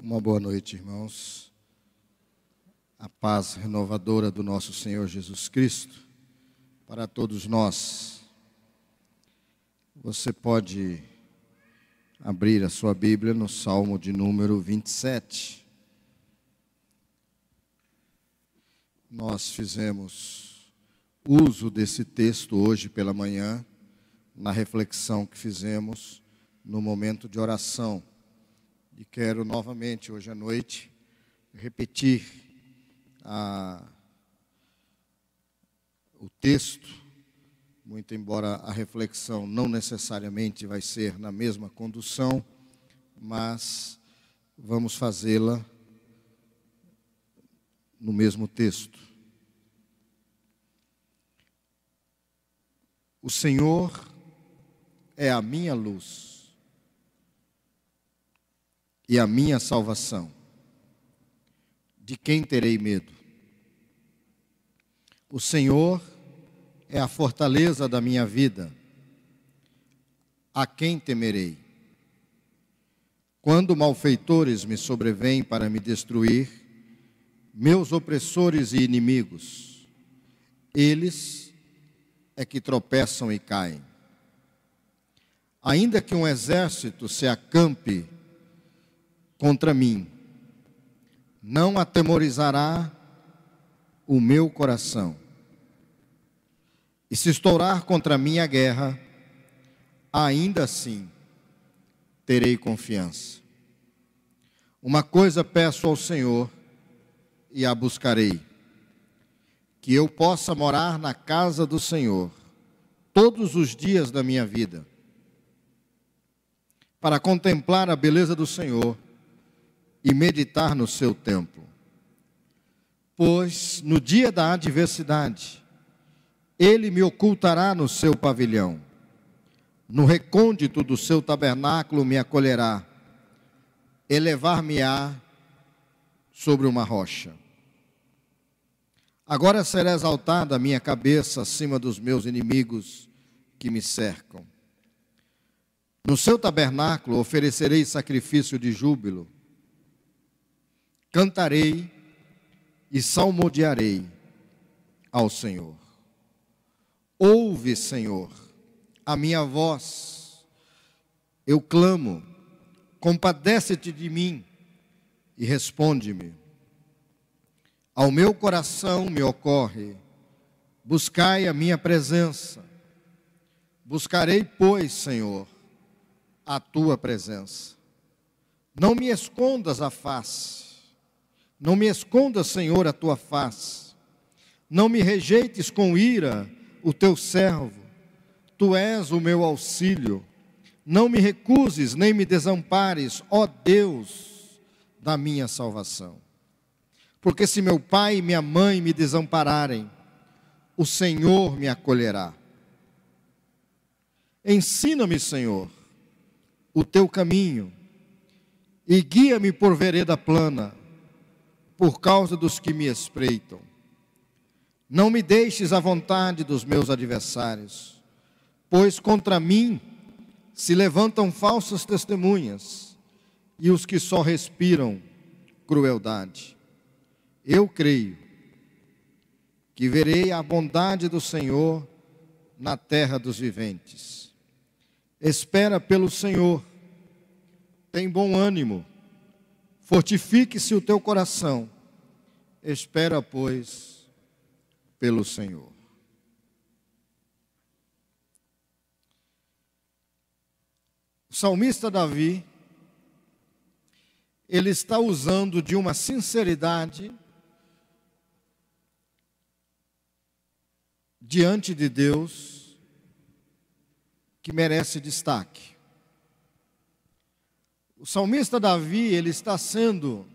Uma boa noite, irmãos. A paz renovadora do nosso Senhor Jesus Cristo para todos nós. Você pode abrir a sua Bíblia no Salmo de número 27. Nós fizemos uso desse texto hoje pela manhã, na reflexão que fizemos no momento de oração. E quero novamente, hoje à noite, repetir o texto, muito embora a reflexão não necessariamente vai ser na mesma condução, mas vamos fazê-la no mesmo texto. O Senhor é a minha luz e a minha salvação. De quem terei medo? O Senhor é a fortaleza da minha vida. A quem temerei? Quando malfeitores me sobrevêm para me destruir, meus opressores e inimigos, eles é que tropeçam e caem. Ainda que um exército se acampe contra mim, não atemorizará o meu coração. E se estourar contra mim a guerra, ainda assim terei confiança. Uma coisa peço ao Senhor e a buscarei, que eu possa morar na casa do Senhor todos os dias da minha vida, para contemplar a beleza do Senhor e meditar no seu templo. Pois no dia da adversidade, Ele me ocultará no seu pavilhão, no recôndito do seu tabernáculo me acolherá, elevar-me-á sobre uma rocha. Agora será exaltada a minha cabeça acima dos meus inimigos que me cercam. No seu tabernáculo oferecerei sacrifício de júbilo, cantarei e salmodiarei ao Senhor. Ouve, Senhor, a minha voz, eu clamo, compadece-te de mim e responde-me. Ao meu coração me ocorre, buscai a minha presença. Buscarei, pois, Senhor, a tua presença. Não me escondas a face. Não me escondas, Senhor, a tua face. Não me rejeites com ira o teu servo. Tu és o meu auxílio. Não me recuses, nem me desampares, ó Deus da minha salvação. Porque se meu pai e minha mãe me desampararem, o Senhor me acolherá. Ensina-me, Senhor, o teu caminho e guia-me por vereda plana, por causa dos que me espreitam. Não me deixes à vontade dos meus adversários, pois contra mim se levantam falsas testemunhas e os que só respiram crueldade. Eu creio que verei a bondade do Senhor na terra dos viventes. Espera pelo Senhor, tem bom ânimo, fortifique-se o teu coração, espera, pois, pelo Senhor. O salmista Davi, ele está usando de uma sinceridade diante de Deus que merece destaque. O salmista Davi, ele está sendo,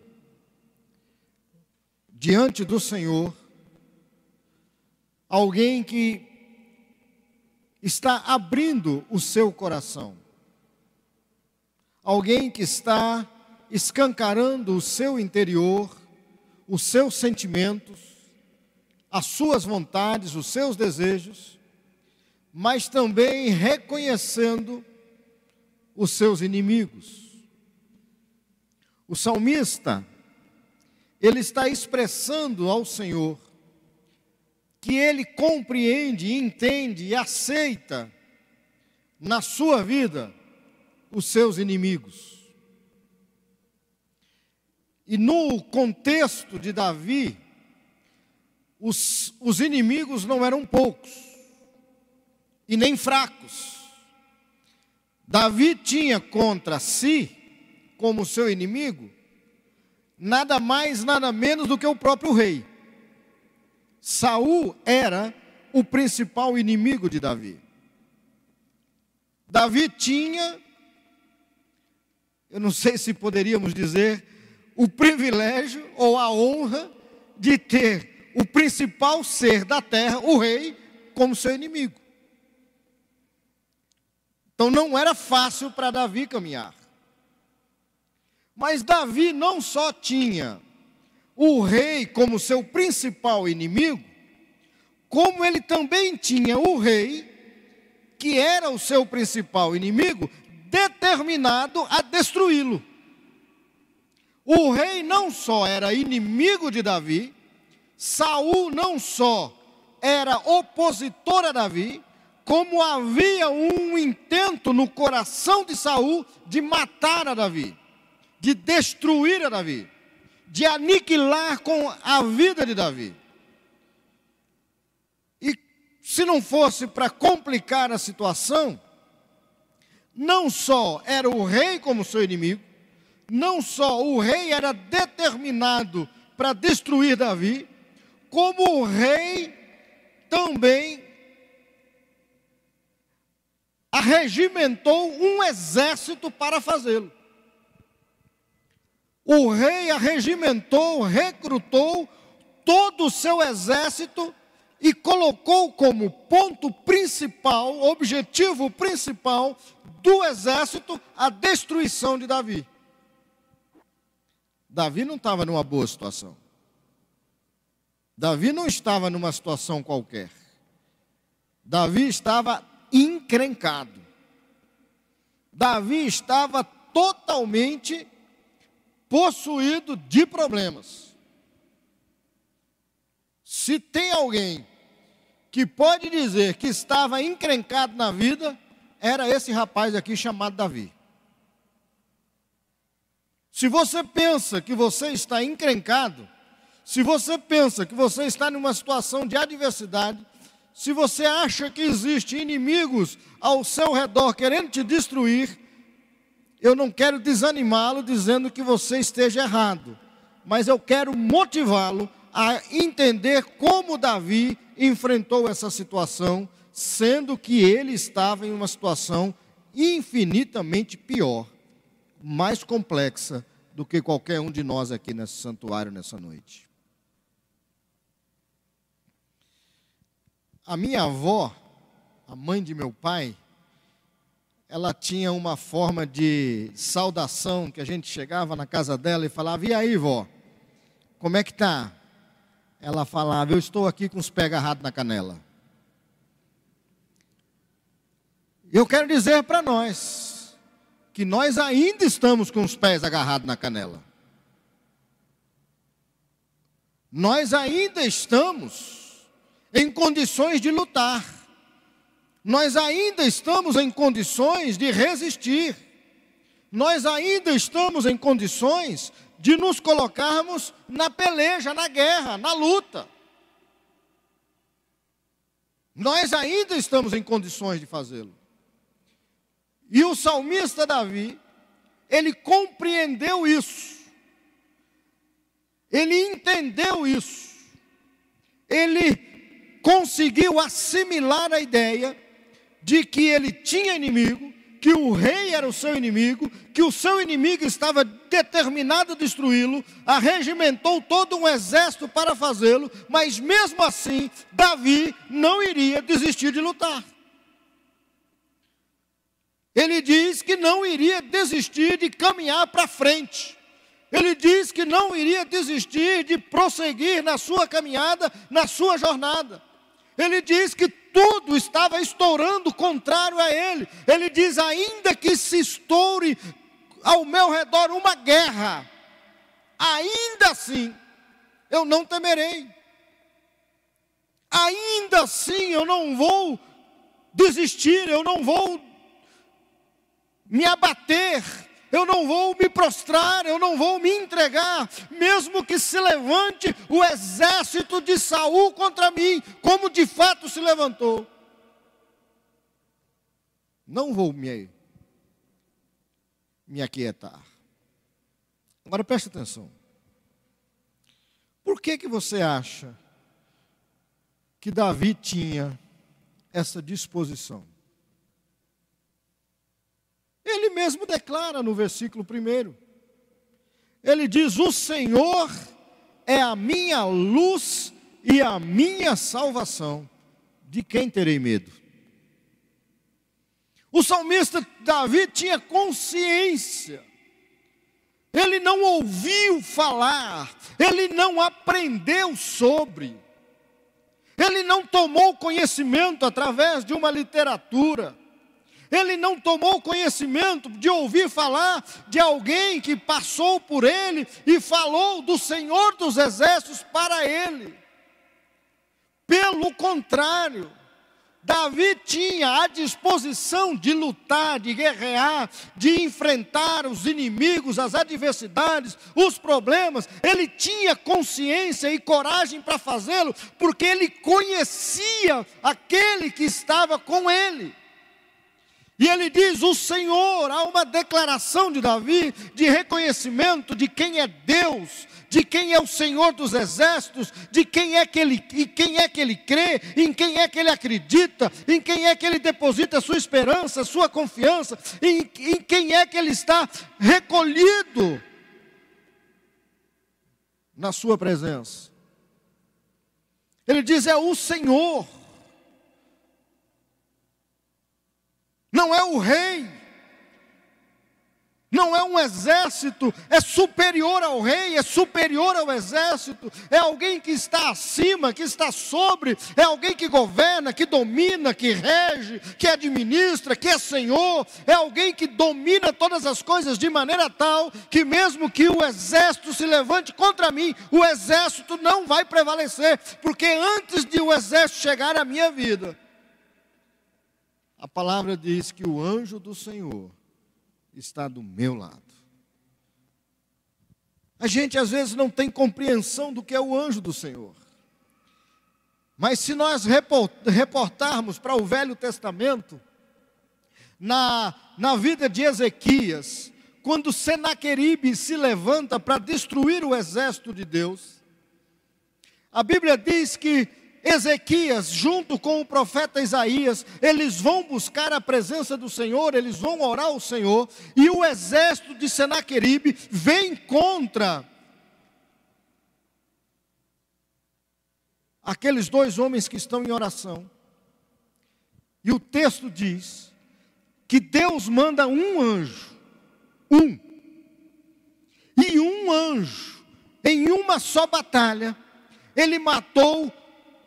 diante do Senhor, alguém que está abrindo o seu coração, alguém que está escancarando o seu interior, os seus sentimentos, as suas vontades, os seus desejos, mas também reconhecendo os seus inimigos. O salmista, ele está expressando ao Senhor que ele compreende, entende e aceita na sua vida os seus inimigos. E no contexto de Davi, os inimigos não eram poucos e nem fracos. Davi tinha contra si, como seu inimigo, nada mais, nada menos do que o próprio rei. Saul era o principal inimigo de Davi. Davi tinha, eu não sei se poderíamos dizer, o privilégio ou a honra de ter o principal ser da terra, o rei, como seu inimigo. Então não era fácil para Davi caminhar. Mas Davi não só tinha o rei como seu principal inimigo, como ele também tinha o rei, que era o seu principal inimigo, determinado a destruí-lo. O rei não só era inimigo de Davi, Saul não só era opositor a Davi, como havia um intento no coração de Saul de matar a Davi, de destruir a Davi, de aniquilar com a vida de Davi. E se não fosse para complicar a situação, não só era o rei como seu inimigo, não só o rei era determinado para destruir Davi, como o rei também arregimentou um exército para fazê-lo. O rei arregimentou, recrutou todo o seu exército e colocou como ponto principal, objetivo principal do exército, a destruição de Davi. Davi não estava numa boa situação. Davi não estava numa situação qualquer. Davi estava encrencado. Davi estava totalmente possuído de problemas. Se tem alguém que pode dizer que estava encrencado na vida, era esse rapaz aqui chamado Davi. Se você pensa que você está encrencado, se você pensa que você está numa situação de adversidade, se você acha que existem inimigos ao seu redor querendo te destruir, eu não quero desanimá-lo dizendo que você esteja errado, mas eu quero motivá-lo a entender como Davi enfrentou essa situação, sendo que ele estava em uma situação infinitamente pior, mais complexa do que qualquer um de nós aqui nesse santuário nessa noite. A minha avó, a mãe de meu pai, ela tinha uma forma de saudação que a gente chegava na casa dela e falava: e aí, vó, como é que tá? Ela falava: eu estou aqui com os pés agarrados na canela. Eu quero dizer para nós que nós ainda estamos com os pés agarrados na canela. Nós ainda estamos em condições de lutar. Nós ainda estamos em condições de resistir. Nós ainda estamos em condições de nos colocarmos na peleja, na guerra, na luta. Nós ainda estamos em condições de fazê-lo. E o salmista Davi, ele compreendeu isso. Ele entendeu isso. Ele conseguiu assimilar a ideia de que ele tinha inimigo, que o rei era o seu inimigo, que o seu inimigo estava determinado a destruí-lo, arregimentou todo um exército para fazê-lo, mas mesmo assim, Davi não iria desistir de lutar. Ele diz que não iria desistir de caminhar para frente. Ele diz que não iria desistir de prosseguir na sua caminhada, na sua jornada. Ele diz que tudo estava estourando contrário a ele. Ele diz: ainda que se estoure ao meu redor uma guerra, ainda assim eu não temerei. Ainda assim eu não vou desistir, eu não vou me abater, eu não vou me prostrar, eu não vou me entregar, mesmo que se levante o exército de Saul contra mim, como de fato se levantou. Não vou me aquietar. Agora preste atenção. Por que você acha que Davi tinha essa disposição? Ele mesmo declara no versículo 1. Ele diz: o Senhor é a minha luz e a minha salvação. De quem terei medo? O salmista Davi tinha consciência. Ele não ouviu falar, ele não aprendeu sobre, ele não tomou conhecimento através de uma literatura, ele não tomou conhecimento de ouvir falar de alguém que passou por ele e falou do Senhor dos Exércitos para ele. Pelo contrário, Davi tinha a disposição de lutar, de guerrear, de enfrentar os inimigos, as adversidades, os problemas. Ele tinha consciência e coragem para fazê-lo, porque ele conhecia aquele que estava com ele. E ele diz: o Senhor, há uma declaração de Davi, de reconhecimento de quem é Deus, de quem é o Senhor dos Exércitos, de quem é que ele crê, em quem é que ele acredita, em quem é que ele deposita a sua esperança, a sua confiança, em quem é que ele está recolhido na sua presença. Ele diz: é o Senhor. Não é o rei, não é um exército, é superior ao rei, é superior ao exército, é alguém que está acima, que está sobre, é alguém que governa, que domina, que rege, que administra, que é Senhor, é alguém que domina todas as coisas de maneira tal que mesmo que o exército se levante contra mim, o exército não vai prevalecer, porque antes de o exército chegar à minha vida, a palavra diz que o anjo do Senhor está do meu lado. A gente às vezes não tem compreensão do que é o anjo do Senhor. Mas se nós reportarmos para o Velho Testamento, na vida de Ezequias, quando Senaqueribe se levanta para destruir o exército de Deus, a Bíblia diz que Ezequias, junto com o profeta Isaías, eles vão buscar a presença do Senhor, eles vão orar ao Senhor, e o exército de Senaqueribe vem contra aqueles dois homens que estão em oração. E o texto diz que Deus manda um anjo, e um anjo, em uma só batalha, ele matou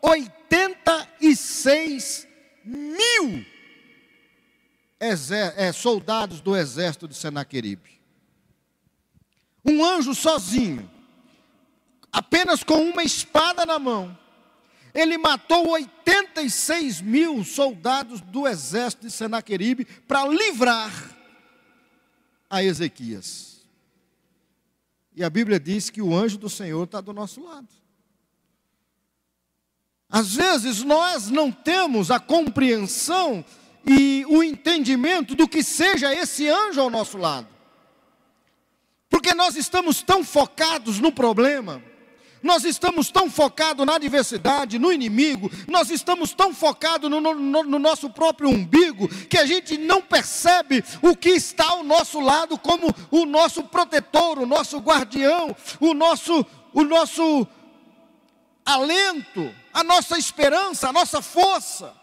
86 mil soldados do exército de Senaqueribe. Um anjo sozinho, apenas com uma espada na mão, ele matou 86 mil soldados do exército de Senaqueribe para livrar a Ezequias. E a Bíblia diz que o anjo do Senhor está do nosso lado. Às vezes nós não temos a compreensão e o entendimento do que seja esse anjo ao nosso lado. Porque nós estamos tão focados no problema, nós estamos tão focados na adversidade, no inimigo, nós estamos tão focados no nosso próprio umbigo, que a gente não percebe o que está ao nosso lado como o nosso protetor, o nosso guardião, o nosso alento, a nossa esperança, a nossa força.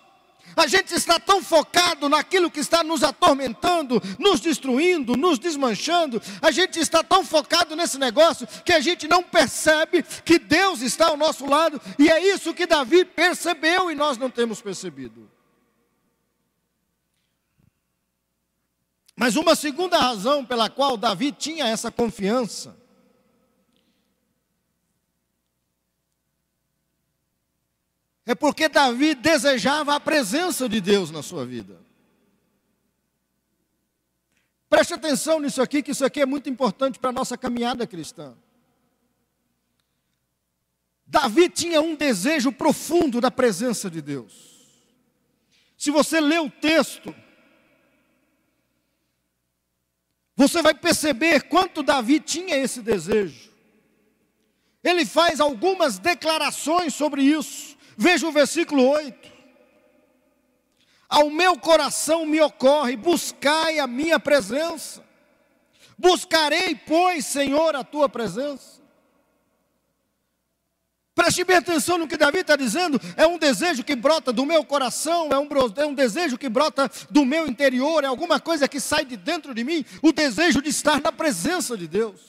A gente está tão focado naquilo que está nos atormentando, nos destruindo, nos desmanchando. A gente está tão focado nesse negócio que a gente não percebe que Deus está ao nosso lado. E é isso que Davi percebeu e nós não temos percebido. Mas uma segunda razão pela qual Davi tinha essa confiança é porque Davi desejava a presença de Deus na sua vida. Preste atenção nisso aqui, que isso aqui é muito importante para a nossa caminhada cristã. Davi tinha um desejo profundo da presença de Deus. Se você ler o texto, você vai perceber quanto Davi tinha esse desejo. Ele faz algumas declarações sobre isso. Veja o versículo 8. Ao meu coração me ocorre, buscai a minha presença. Buscarei, pois, Senhor, a tua presença. Preste bem atenção no que Davi está dizendo. É um desejo que brota do meu coração, é um desejo que brota do meu interior, é alguma coisa que sai de dentro de mim, o desejo de estar na presença de Deus.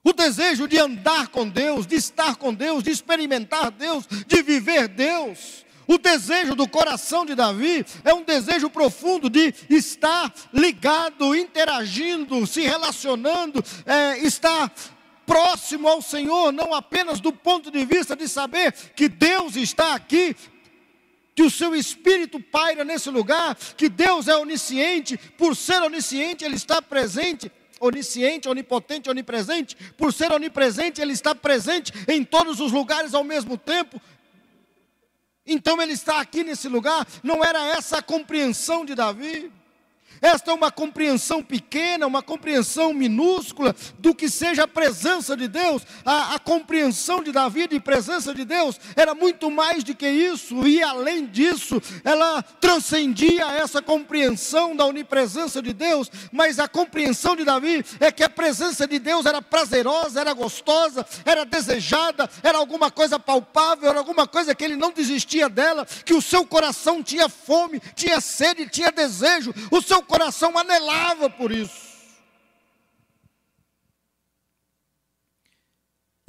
O desejo de andar com Deus, de estar com Deus, de experimentar Deus, de viver Deus. O desejo do coração de Davi é um desejo profundo de estar ligado, interagindo, se relacionando, estar próximo ao Senhor, não apenas do ponto de vista de saber que Deus está aqui, que o seu Espírito paira nesse lugar, que Deus é onisciente, por ser onisciente Ele está presente, onisciente, onipotente, onipresente, por ser onipresente Ele está presente em todos os lugares ao mesmo tempo. Então Ele está aqui nesse lugar. Não era essa a compreensão de Davi. Esta é uma compreensão pequena, uma compreensão minúscula do que seja a presença de Deus. A compreensão de Davi de presença de Deus era muito mais do que isso, e além disso, ela transcendia essa compreensão da onipresença de Deus. Mas a compreensão de Davi é que a presença de Deus era prazerosa, era gostosa, era desejada, era alguma coisa palpável, era alguma coisa que ele não desistia dela, que o seu coração tinha fome, tinha sede, tinha desejo, o seu coração anelava por isso.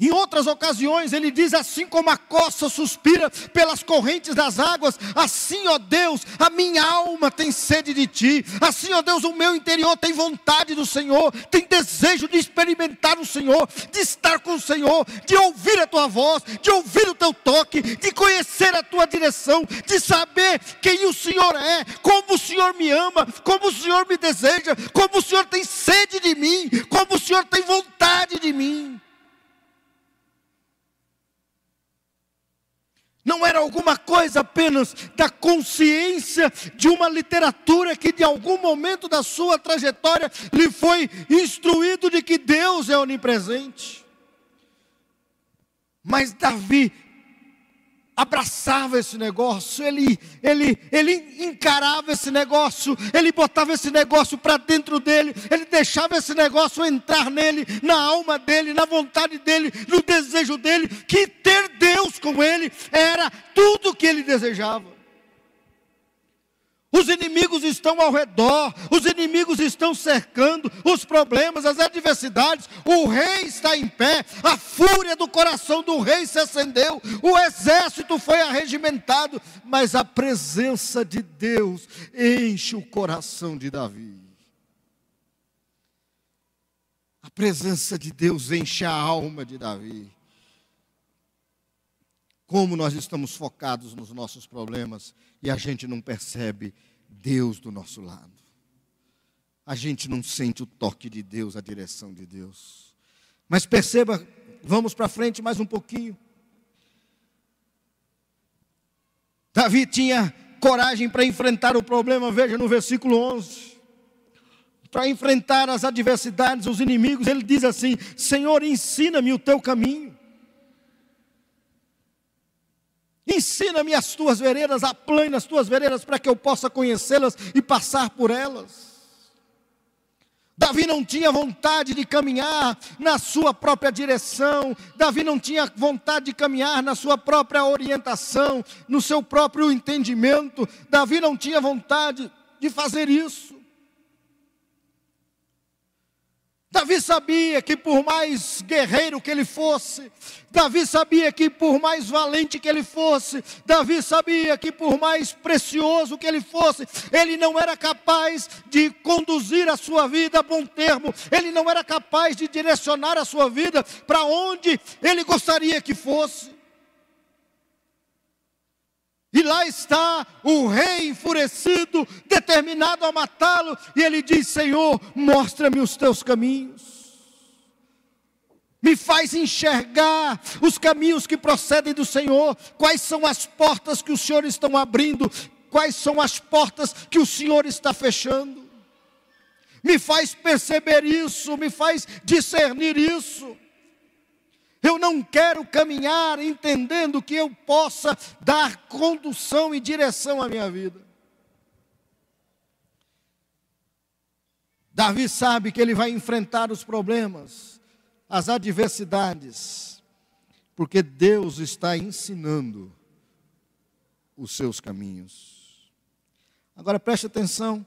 Em outras ocasiões ele diz: assim como a costa suspira pelas correntes das águas, assim, ó Deus, a minha alma tem sede de Ti. Assim, ó Deus, o meu interior tem vontade do Senhor, tem desejo de experimentar o Senhor, de estar com o Senhor, de ouvir a Tua voz, de ouvir o Teu toque, de conhecer a Tua direção, de saber quem o Senhor é, como o Senhor me ama, como o Senhor me deseja, como o Senhor tem sede de mim, como o Senhor tem vontade de mim. Não era alguma coisa apenas da consciência de uma literatura que de algum momento da sua trajetória lhe foi instruído de que Deus é onipresente. Mas Davi abraçava esse negócio, ele encarava esse negócio, ele botava esse negócio para dentro dele, ele deixava esse negócio entrar nele, na alma dele, na vontade dele, no desejo dele, que ter Deus com ele era tudo o que ele desejava. Os inimigos estão ao redor, os inimigos estão cercando, os problemas, as adversidades, o rei está em pé, a fúria do coração do rei se acendeu, o exército foi arregimentado, mas a presença de Deus enche o coração de Davi. A presença de Deus enche a alma de Davi. Como nós estamos focados nos nossos problemas e a gente não percebe Deus do nosso lado. A gente não sente o toque de Deus, a direção de Deus. Mas perceba, vamos para frente mais um pouquinho. Davi tinha coragem para enfrentar o problema, veja no versículo 11. Para enfrentar as adversidades, os inimigos, ele diz assim: Senhor, ensina-me o teu caminho. Ensina-me as tuas veredas, aplane as tuas veredas para que eu possa conhecê-las e passar por elas. Davi não tinha vontade de caminhar na sua própria direção. Davi não tinha vontade de caminhar na sua própria orientação, no seu próprio entendimento. Davi não tinha vontade de fazer isso. Davi sabia que por mais guerreiro que ele fosse, Davi sabia que por mais valente que ele fosse, Davi sabia que por mais precioso que ele fosse, ele não era capaz de conduzir a sua vida a bom termo, ele não era capaz de direcionar a sua vida para onde ele gostaria que fosse. E lá está o rei enfurecido, determinado a matá-lo, e ele diz: Senhor, mostra-me os teus caminhos, me faz enxergar os caminhos que procedem do Senhor, quais são as portas que o Senhor está abrindo, quais são as portas que o Senhor está fechando, me faz perceber isso, me faz discernir isso. Eu não quero caminhar entendendo que eu possa dar condução e direção à minha vida. Davi sabe que ele vai enfrentar os problemas, as adversidades, porque Deus está ensinando os seus caminhos. Agora preste atenção.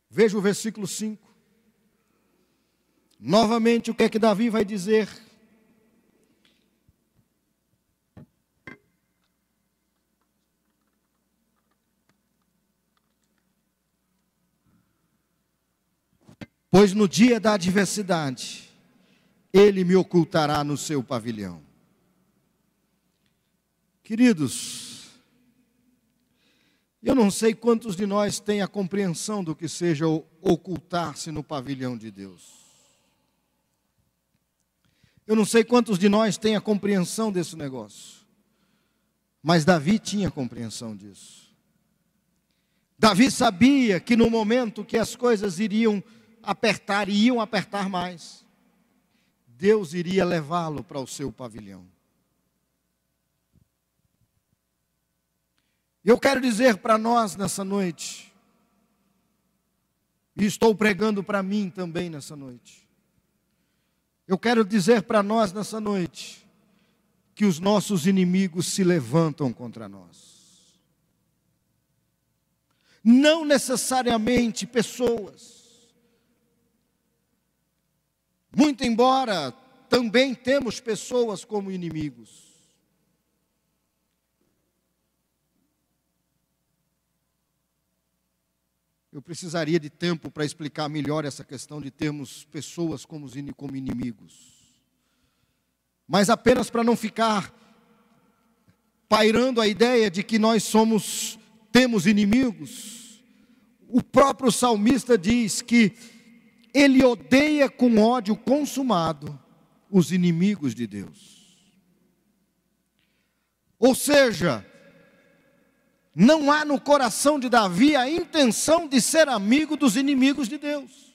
Veja o versículo 5. Novamente, o que é que Davi vai dizer? Pois no dia da adversidade, ele me ocultará no seu pavilhão. Queridos, eu não sei quantos de nós têm a compreensão do que seja ocultar-se no pavilhão de Deus. Eu não sei quantos de nós têm a compreensão desse negócio. Mas Davi tinha compreensão disso. Davi sabia que no momento que as coisas iriam apertar mais, Deus iria levá-lo para o seu pavilhão. Eu quero dizer para nós nessa noite, e estou pregando para mim também nessa noite, eu quero dizer para nós nessa noite, que os nossos inimigos se levantam contra nós. Não necessariamente pessoas. Muito embora também temos pessoas como inimigos. Eu precisaria de tempo para explicar melhor essa questão de termos pessoas como inimigos. Mas apenas para não ficar pairando a ideia de que nós temos inimigos, o próprio salmista diz que ele odeia com ódio consumado os inimigos de Deus. Ou seja, não há no coração de Davi a intenção de ser amigo dos inimigos de Deus.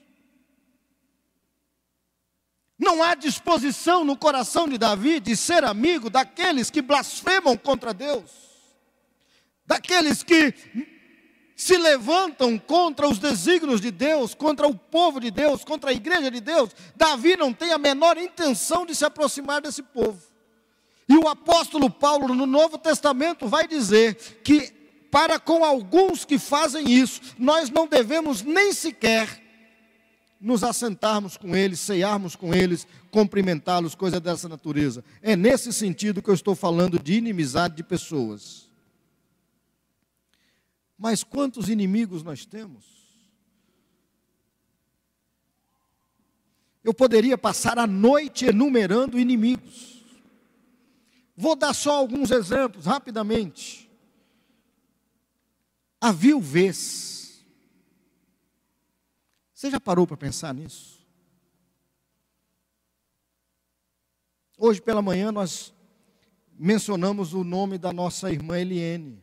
Não há disposição no coração de Davi de ser amigo daqueles que blasfemam contra Deus, daqueles que se levantam contra os desígnios de Deus, contra o povo de Deus, contra a igreja de Deus. Davi não tem a menor intenção de se aproximar desse povo. E o apóstolo Paulo, no Novo Testamento, vai dizer que para com alguns que fazem isso, nós não devemos nem sequer nos assentarmos com eles, ceiarmos com eles, cumprimentá-los, coisa dessa natureza. É nesse sentido que eu estou falando de inimizade de pessoas. Mas quantos inimigos nós temos? Eu poderia passar a noite enumerando inimigos. Vou dar só alguns exemplos, rapidamente. A viuvez. Você já parou para pensar nisso? Hoje pela manhã nós mencionamos o nome da nossa irmã Eliene.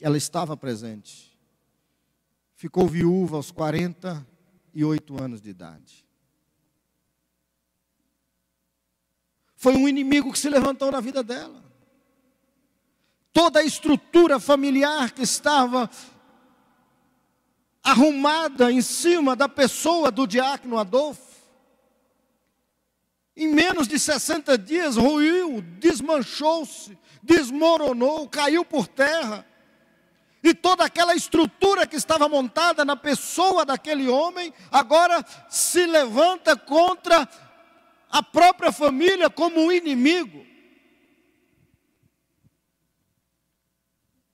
Ela estava presente. Ficou viúva aos 48 anos de idade. Foi um inimigo que se levantou na vida dela. Toda a estrutura familiar que estava arrumada em cima da pessoa do diácono Adolfo, em menos de 60 dias ruiu, desmanchou-se, desmoronou, caiu por terra. E toda aquela estrutura que estava montada na pessoa daquele homem, agora se levanta contra a própria família como um inimigo.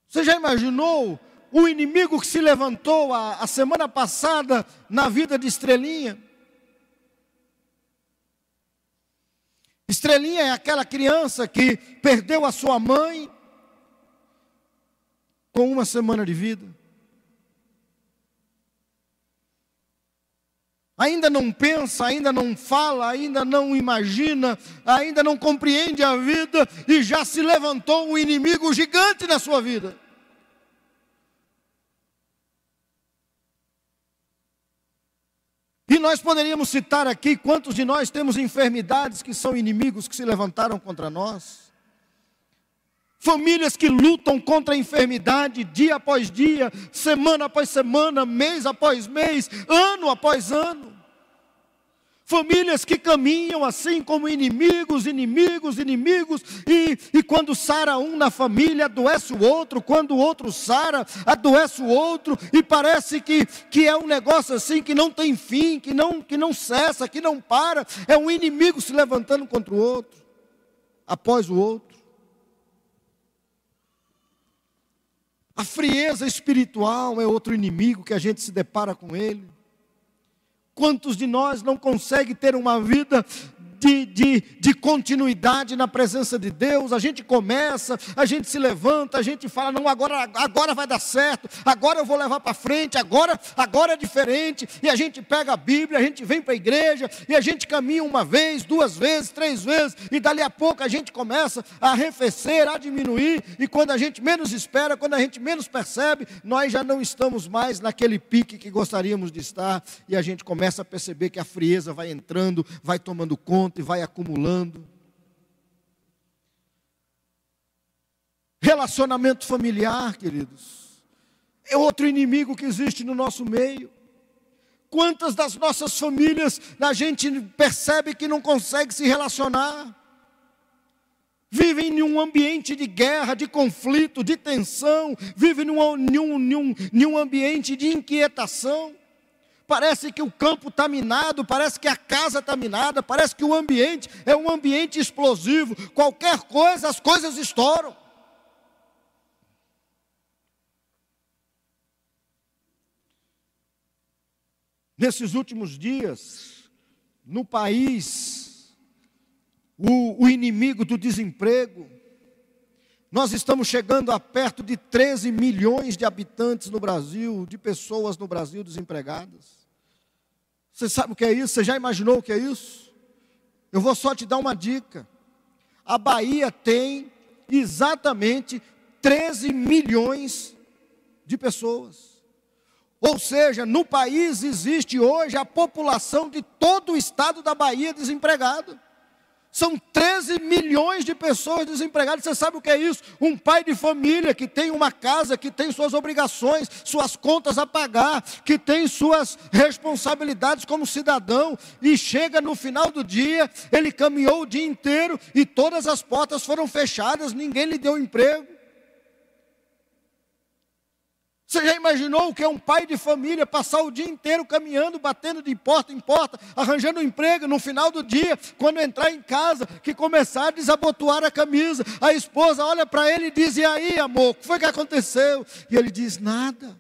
Você já imaginou o inimigo que se levantou a semana passada na vida de Estrelinha? Estrelinha é aquela criança que perdeu a sua mãe com 1 semana de vida. Ainda não pensa, ainda não fala, ainda não imagina, ainda não compreende a vida e já se levantou um inimigo gigante na sua vida. E nós poderíamos citar aqui quantos de nós temos enfermidades que são inimigos que se levantaram contra nós. Famílias que lutam contra a enfermidade dia após dia, semana após semana, mês após mês, ano após ano. Famílias que caminham assim como inimigos, e quando sara um na família, adoece o outro, quando o outro sara, adoece o outro, e parece que é um negócio assim que não tem fim, que não cessa, que não para, é um inimigo se levantando contra o outro, após o outro. A frieza espiritual é outro inimigo que a gente se depara com ele. Quantos de nós não conseguem ter uma vida de continuidade na presença de Deus? A gente começa, a gente se levanta, a gente fala, não, agora vai dar certo, agora eu vou levar para frente, agora é diferente, e a gente pega a Bíblia, a gente vem para a igreja, e a gente caminha 1 vez, 2 vezes, 3 vezes, e dali a pouco a gente começa a arrefecer, a diminuir, e quando a gente menos espera, quando a gente menos percebe, nós já não estamos mais naquele pique que gostaríamos de estar, e a gente começa a perceber que a frieza vai entrando, vai tomando conta, e vai acumulando. Relacionamento familiar, queridos, é outro inimigo que existe no nosso meio. Quantas das nossas famílias a gente percebe que não consegue se relacionar? Vivem em um ambiente de guerra, de conflito, de tensão, vivem em um ambiente de inquietação. Parece que o campo está minado, parece que a casa está minada, parece que o ambiente é um ambiente explosivo. Qualquer coisa, as coisas estouram. Nesses últimos dias, no país, o inimigo do desemprego, nós estamos chegando a perto de 13 milhões de habitantes no Brasil, de pessoas no Brasil desempregadas. Você sabe o que é isso? Você já imaginou o que é isso? Eu vou só te dar uma dica. A Bahia tem exatamente 13 milhões de pessoas. Ou seja, no país existe hoje a população de todo o estado da Bahia desempregada. São 13 milhões de pessoas desempregadas. Você sabe o que é isso? Um pai de família que tem uma casa, que tem suas obrigações, suas contas a pagar, que tem suas responsabilidades como cidadão, e chega no final do dia, ele caminhou o dia inteiro e todas as portas foram fechadas, ninguém lhe deu emprego. Você já imaginou o que é um pai de família passar o dia inteiro caminhando, batendo de porta em porta, arranjando um emprego, no final do dia, quando entrar em casa, que começar a desabotoar a camisa, a esposa olha para ele e diz, e aí amor, o que foi que aconteceu? E ele diz, nada,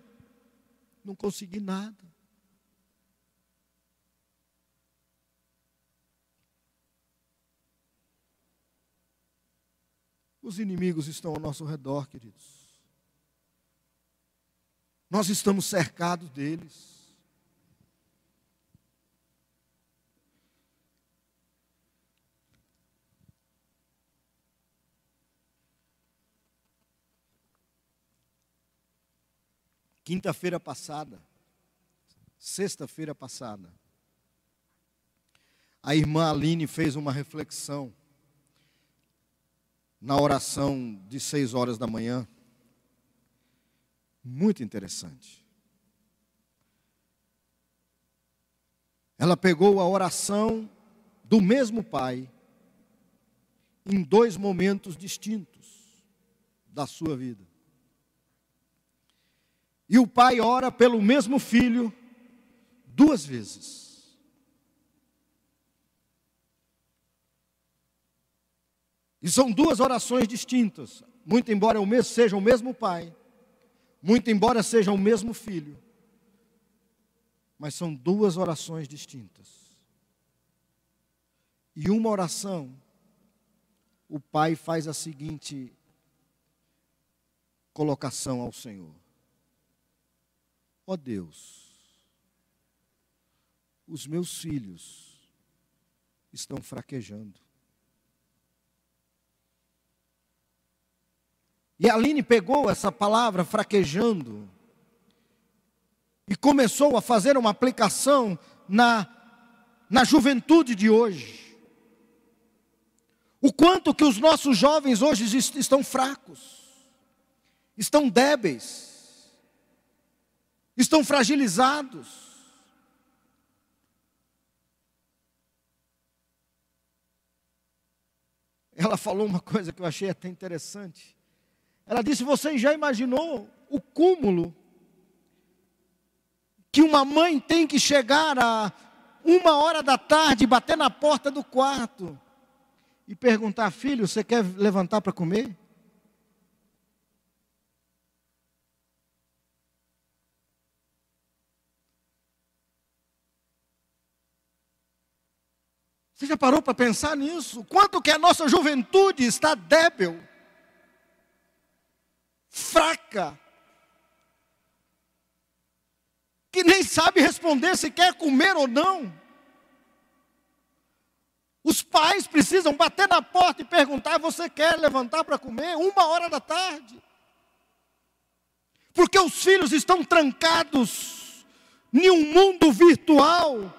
não consegui nada. Os inimigos estão ao nosso redor, queridos. Nós estamos cercados deles. Quinta-feira passada, sexta-feira passada, a irmã Aline fez uma reflexão na oração de 6 horas da manhã. Muito interessante. Ela pegou a oração do mesmo pai em 2 momentos distintos da sua vida. E o pai ora pelo mesmo filho 2 vezes. E são 2 orações distintas, muito embora seja o mesmo pai. Muito embora seja o mesmo filho, mas são 2 orações distintas. E uma oração o pai faz a seguinte colocação ao Senhor: ó Deus, os meus filhos estão fraquejando. E a Aline pegou essa palavra fraquejando e começou a fazer uma aplicação na juventude de hoje. O quanto que os nossos jovens hoje estão fracos, estão débeis, estão fragilizados. Ela falou uma coisa que eu achei até interessante. Ela disse: você já imaginou o cúmulo que uma mãe tem que chegar a 1h da tarde, bater na porta do quarto e perguntar: filho, você quer levantar para comer? Você já parou para pensar nisso? Quanto que a nossa juventude está débil, fraca, que nem sabe responder se quer comer ou não. Os pais precisam bater na porta e perguntar: você quer levantar para comer? 1h da tarde. Porque os filhos estão trancados em um mundo virtual.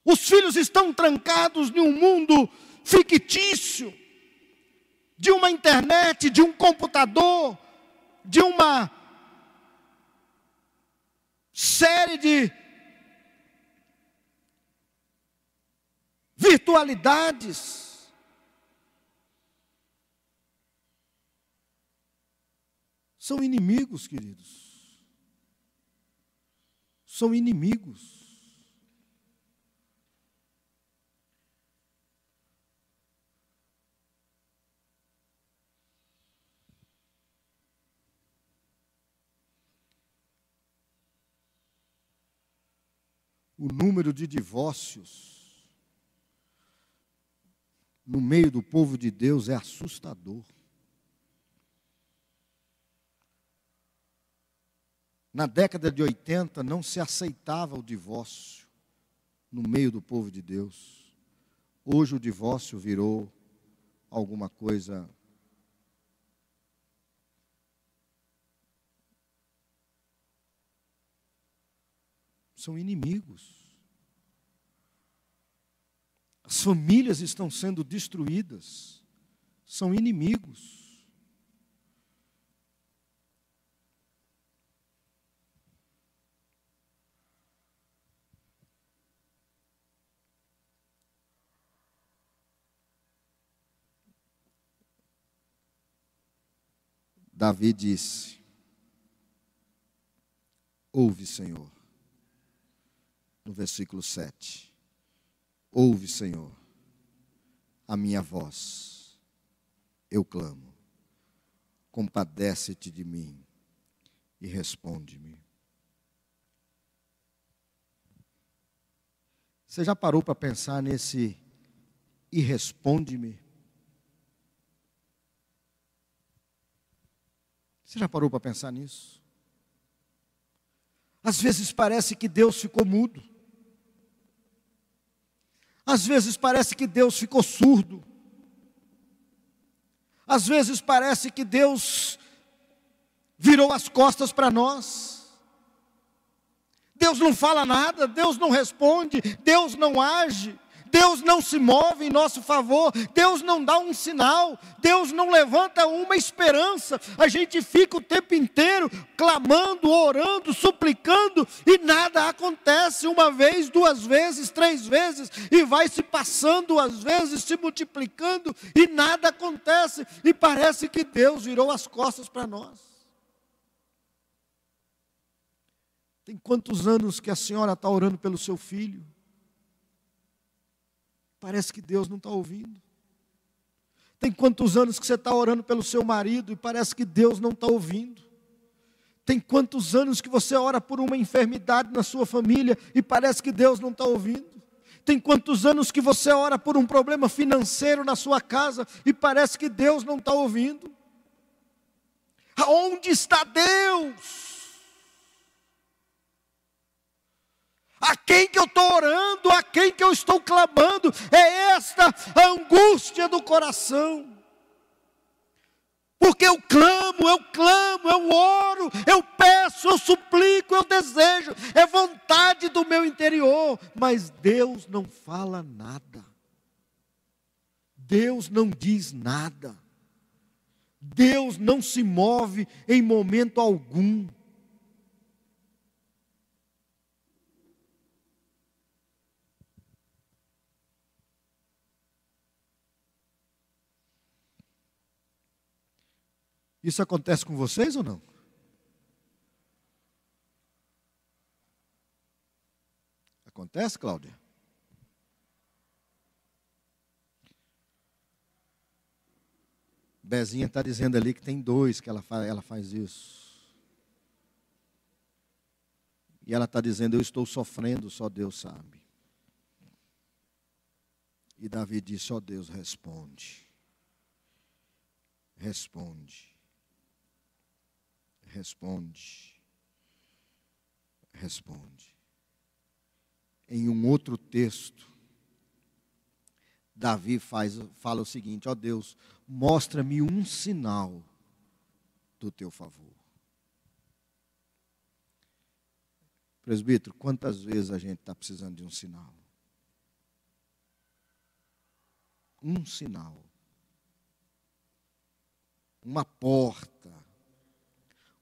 Os filhos estão trancados em um mundo fictício, de uma internet, de um computador, de uma série de virtualidades. São inimigos, queridos. São inimigos. O número de divórcios no meio do povo de Deus é assustador. Na década de 80 não se aceitava o divórcio no meio do povo de Deus. Hoje o divórcio virou alguma coisa são inimigos. As famílias estão sendo destruídas. São inimigos. Davi disse: ouve, Senhor. No versículo 7. Ouve, Senhor, a minha voz, eu clamo. Compadece-te de mim e responde-me. Você já parou para pensar nesse e responde-me? Você já parou para pensar nisso? Às vezes parece que Deus ficou mudo. Às vezes parece que Deus ficou surdo. Às vezes parece que Deus virou as costas para nós. Deus não fala nada, Deus não responde, Deus não age, Deus não se move em nosso favor, Deus não dá um sinal, Deus não levanta uma esperança. A gente fica o tempo inteiro clamando, orando, suplicando e nada acontece. 1 vez, 2 vezes, 3 vezes e vai se passando as vezes, se multiplicando e nada acontece. E parece que Deus virou as costas para nós. Tem quantos anos que a senhora está orando pelo seu filho? Parece que Deus não está ouvindo. Tem quantos anos que você está orando pelo seu marido e parece que Deus não está ouvindo. Tem quantos anos que você ora por uma enfermidade na sua família e parece que Deus não está ouvindo. Tem quantos anos que você ora por um problema financeiro na sua casa e parece que Deus não está ouvindo? Aonde está Deus? A quem que eu estou orando, a quem que eu estou clamando? É esta a angústia do coração. Porque eu clamo, eu oro, eu peço, eu suplico, eu desejo, é vontade do meu interior, mas Deus não fala nada, Deus não diz nada, Deus não se move em momento algum. Isso acontece com vocês ou não? Acontece, Cláudia? Bezinha está dizendo ali que tem 2 que ela faz isso. E ela está dizendo, eu estou sofrendo, só Deus sabe. E Davi disse, só Deus responde. Responde. Responde. Responde. Em um outro texto, Davi fala o seguinte, ó Deus, mostra-me um sinal do teu favor. Presbítero, quantas vezes a gente está precisando de um sinal? Um sinal. Uma porta.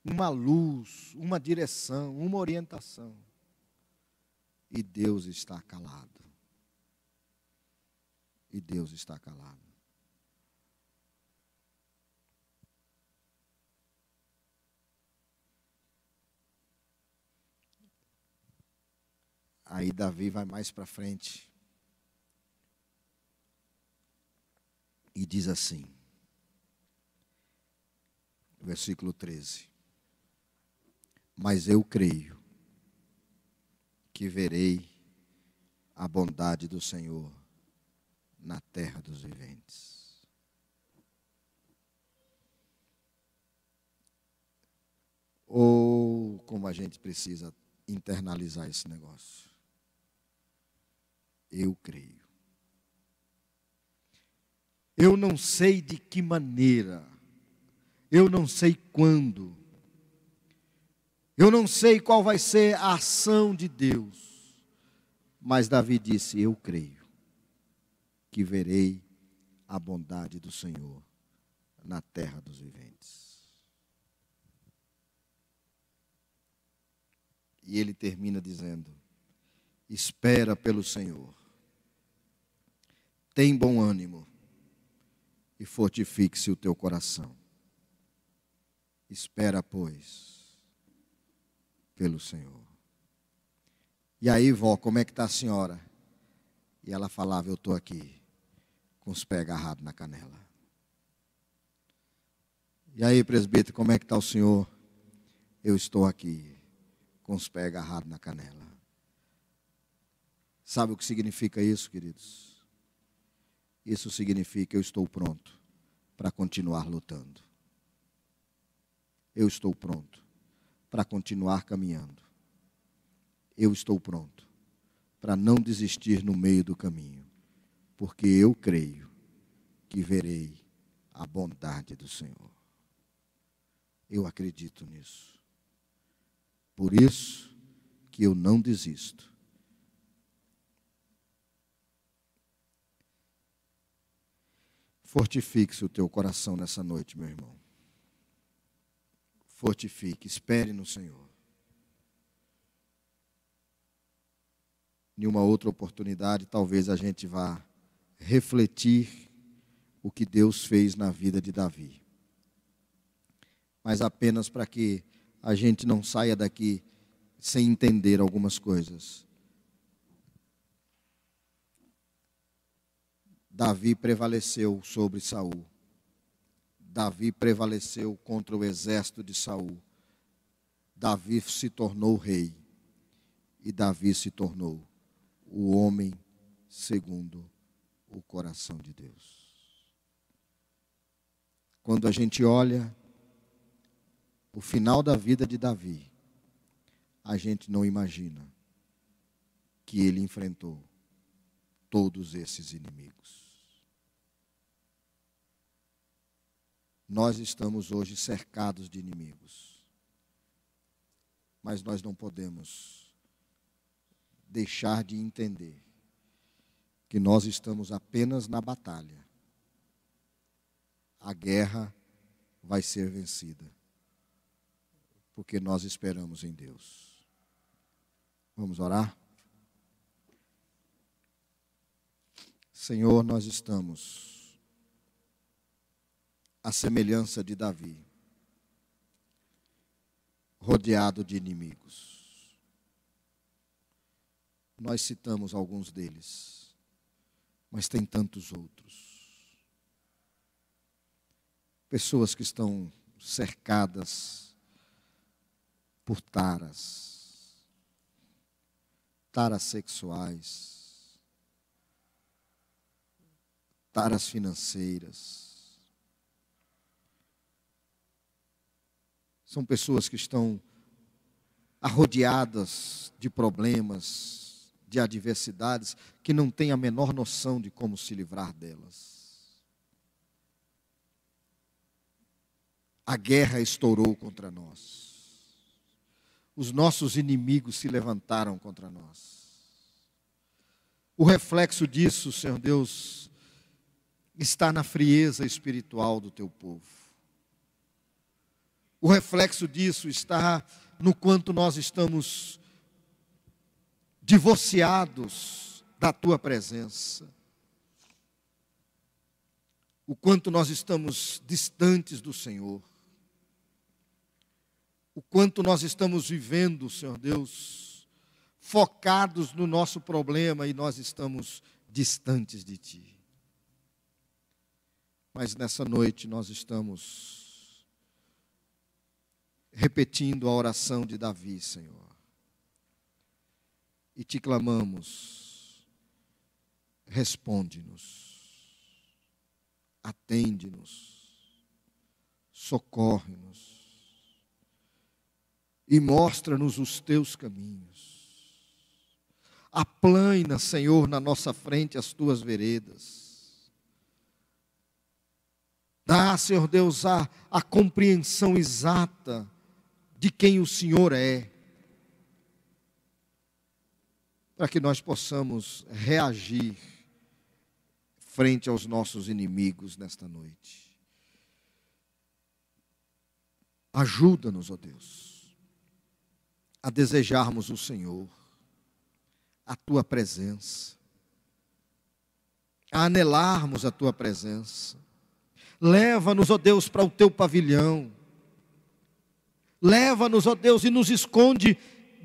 Uma luz, uma direção, uma orientação. E Deus está calado. E Deus está calado. Aí Davi vai mais para frente. E diz assim. Versículo 13. Mas eu creio que verei a bondade do Senhor na terra dos viventes. Ou como a gente precisa internalizar esse negócio. Eu creio. Eu não sei de que maneira, eu não sei quando, eu não sei qual vai ser a ação de Deus, mas Davi disse, eu creio que verei a bondade do Senhor na terra dos viventes. E ele termina dizendo, espera pelo Senhor, tem bom ânimo e fortifique-se o teu coração. Espera, pois, pelo Senhor. E aí, vó, como é que está a senhora? E ela falava, eu estou aqui, com os pés agarrados na canela. E aí, presbítero, como é que está o senhor? Eu estou aqui, com os pés agarrados na canela. Sabe o que significa isso, queridos? Isso significa eu estou pronto para continuar lutando. Eu estou pronto para continuar caminhando. Eu estou pronto para não desistir no meio do caminho, porque eu creio que verei a bondade do Senhor. Eu acredito nisso. Por isso que eu não desisto. Fortifique-se o teu coração nessa noite, meu irmão. Fortifique, espere no Senhor. Em uma outra oportunidade, talvez a gente vá refletir o que Deus fez na vida de Davi. Mas apenas para que a gente não saia daqui sem entender algumas coisas. Davi prevaleceu sobre Saul. Davi prevaleceu contra o exército de Saul. Davi se tornou rei. E Davi se tornou o homem segundo o coração de Deus. Quando a gente olha o final da vida de Davi, a gente não imagina que ele enfrentou todos esses inimigos. Nós estamos hoje cercados de inimigos, mas nós não podemos deixar de entender que nós estamos apenas na batalha. A guerra vai ser vencida, porque nós esperamos em Deus. Vamos orar? Senhor, nós estamos à semelhança de Davi, rodeado de inimigos. Nós citamos alguns deles, mas tem tantos outros. Pessoas que estão cercadas por taras sexuais, taras financeiras. São pessoas que estão arrodeadas de problemas, de adversidades, que não têm a menor noção de como se livrar delas. A guerra estourou contra nós. Os nossos inimigos se levantaram contra nós. O reflexo disso, Senhor Deus, está na frieza espiritual do teu povo. O reflexo disso está no quanto nós estamos divorciados da tua presença. O quanto nós estamos distantes do Senhor. O quanto nós estamos vivendo, Senhor Deus, focados no nosso problema e nós estamos distantes de Ti. Mas nessa noite nós estamos repetindo a oração de Davi, Senhor. E te clamamos, responde-nos, atende-nos, socorre-nos. E mostra-nos os teus caminhos. Aplana, Senhor, na nossa frente as tuas veredas. Dá, Senhor Deus, a compreensão exata de quem o Senhor é, para que nós possamos reagir frente aos nossos inimigos nesta noite. Ajuda-nos, ó Deus, a desejarmos o Senhor, a Tua presença, a anelarmos a Tua presença. Leva-nos, ó Deus, para o Teu pavilhão. Leva-nos, ó Deus, e nos esconde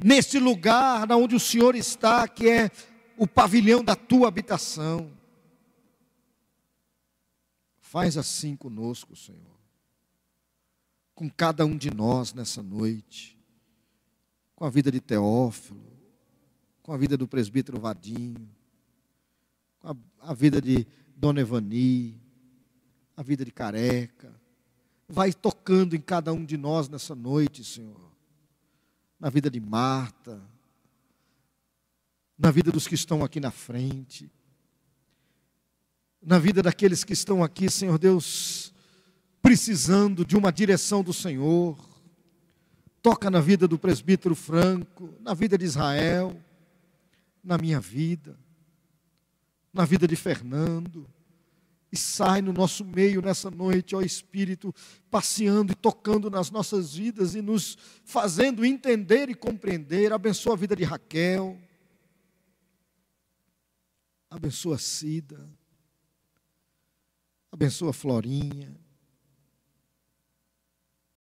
nesse lugar onde o Senhor está, que é o pavilhão da Tua habitação. Faz assim conosco, Senhor, com cada um de nós nessa noite. Com a vida de Teófilo, com a vida do presbítero Vadinho, com a vida de Dona Evani, a vida de Careca. Vai tocando em cada um de nós nessa noite, Senhor. Na vida de Marta, na vida dos que estão aqui na frente, na vida daqueles que estão aqui, Senhor Deus, precisando de uma direção do Senhor. Toca na vida do presbítero Franco, na vida de Israel, na minha vida, na vida de Fernando. E sai no nosso meio nessa noite, ó Espírito, passeando e tocando nas nossas vidas e nos fazendo entender e compreender. Abençoa a vida de Raquel. Abençoa a Cida. Abençoa a Florinha.